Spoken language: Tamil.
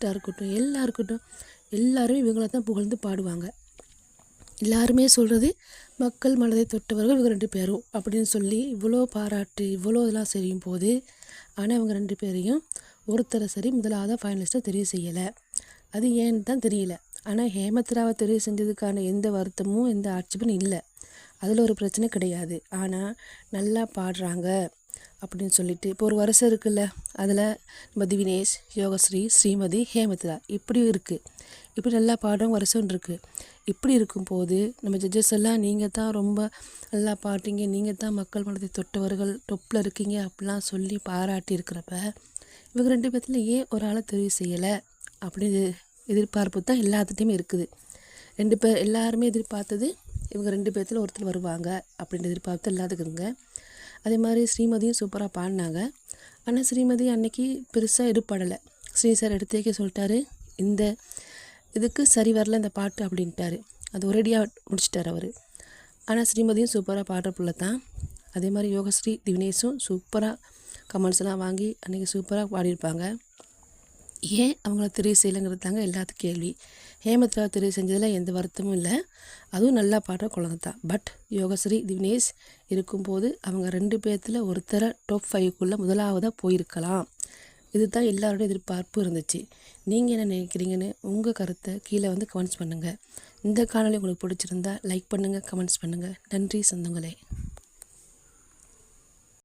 ஆர்டிஸ்ட்டாக இருக்கட்டும், எல்லாருமே இவங்கள தான் புகழ்ந்து பாடுவாங்க. எல்லாருமே சொல்கிறது மக்கள் மனதை தொட்டவர்கள் இவங்க 2 பேரும் அப்படின்னு சொல்லி இவ்வளோ பாராட்டு இவ்வளோ இதெல்லாம் செய்யும் போது, ஆனால் இவங்க 2 பேரையும் ஒருத்தரை சரி முதலாவதாக ஃபைனலிஸ்ட்டாக தெரிவு செய்யலை. அது ஏன்னு தான் தெரியல. ஆனால் ஹேமத்ராவை தெரிவு செஞ்சதுக்கான எந்த வருத்தமும் எந்த ஆட்சேபனும் இல்லை. அதில் ஒரு பிரச்சனை கிடையாது. ஆனால் நல்லா பாடுறாங்க அப்படின்னு சொல்லிட்டு இப்போ ஒரு வருஷம் இருக்குல்ல, அதில் நம்ம திவினேஷ், யோகஸ்ரீ, ஸ்ரீமதி, ஹேமத்ரா இப்படி இருக்குது. இப்படி நல்லா பாடுறவங்க வருஷம் இருக்குது. இப்படி இருக்கும்போது நம்ம ஜட்ஜஸ் எல்லாம் நீங்கள் தான் ரொம்ப நல்லா பாடுறீங்க, நீங்கள் தான் மக்கள் மனதை தொட்டவர்கள், டொப்பில் இருக்கீங்க அப்படிலாம் சொல்லி பாராட்டி இருக்கிறப்ப இவங்க 2 பேர்த்தில் ஏன் ஒரு ஆளை தெரிவு செய்யலை அப்படின்னு எதிர்பார்ப்பு தான் எல்லாத்துட்டையுமே இருக்குது. 2 பேர் எல்லாருமே எதிர்பார்த்தது இவங்க 2 பேர்த்தில் ஒருத்தர் வருவாங்க அப்படின்ற எதிர்பார்த்து எல்லாத்துக்குங்க. அதே மாதிரி ஸ்ரீமதியும் சூப்பராக பாடினாங்க. ஆனால் ஸ்ரீமதி அன்னைக்கு பெருசாக எடுப்படலை. ஸ்ரீ சார் எடுத்து வைக்க சொல்லிட்டாரு, இந்த இதுக்கு சரி வரல இந்த பாட்டு அப்படின்ட்டாரு. அது ஒரேடியாக முடிச்சிட்டார் அவர். ஆனால் ஸ்ரீமதியும் சூப்பராக பாடுற பிள்ளை தான். அதே மாதிரி யோகஸ்ரீ, திவினேஷும் சூப்பராக கமெண்ட்ஸ் எல்லாம் வாங்கி அன்றைக்கி சூப்பராக பாடியிருப்பாங்க. ஏன் அவங்கள தெரிவு செய்யலைங்கிறது தாங்க எல்லாத்துக்கும் கேள்வி. ஹேமத்ரா தெரிவு செஞ்சதில் எந்த வருத்தமும் இல்லை. அதுவும் நல்லா பாடுற குழந்தை தான். பட் யோகஸ்ரீ, திவினேஷ் இருக்கும்போது அவங்க 2 பேர்த்தில் ஒருத்தரை டாப் 5க்குள்ளே முதலாவதாக போயிருக்கலாம். இது தான் எல்லாரோட எதிர்பார்ப்பு இருந்துச்சு. நீங்கள் என்ன நினைக்கிறீங்கன்னு உங்கள் கருத்தை கீழே வந்து கமெண்ட்ஸ் பண்ணுங்கள். இந்த காணொளி உங்களுக்கு பிடிச்சிருந்தா லைக் பண்ணுங்கள், கமெண்ட்ஸ் பண்ணுங்கள். நன்றி சொந்தங்களே.